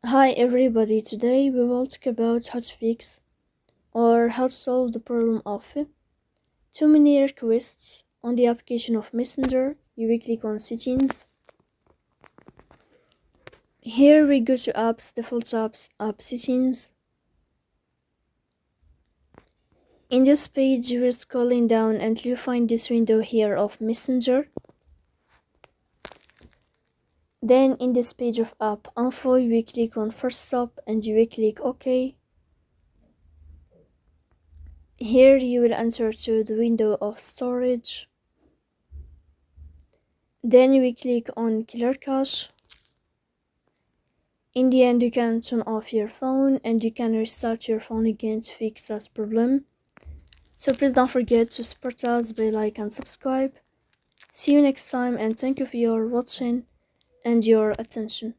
Hi everybody, today we will talk about how to fix or how to solve the problem of too many requests on the application of Messenger. You will click on settings. Here we go to apps, default apps, app settings. In this page we're scrolling down until you find this window here of Messenger. Then in this page of app info you will click on first stop and you will click OK. Here you will enter to the window of storage. Then we click on clear cache. In the end you can turn off your phone and you can restart your phone again to fix that problem. So please don't forget to support us by like and subscribe. See you next time and thank you for your watching and your attention.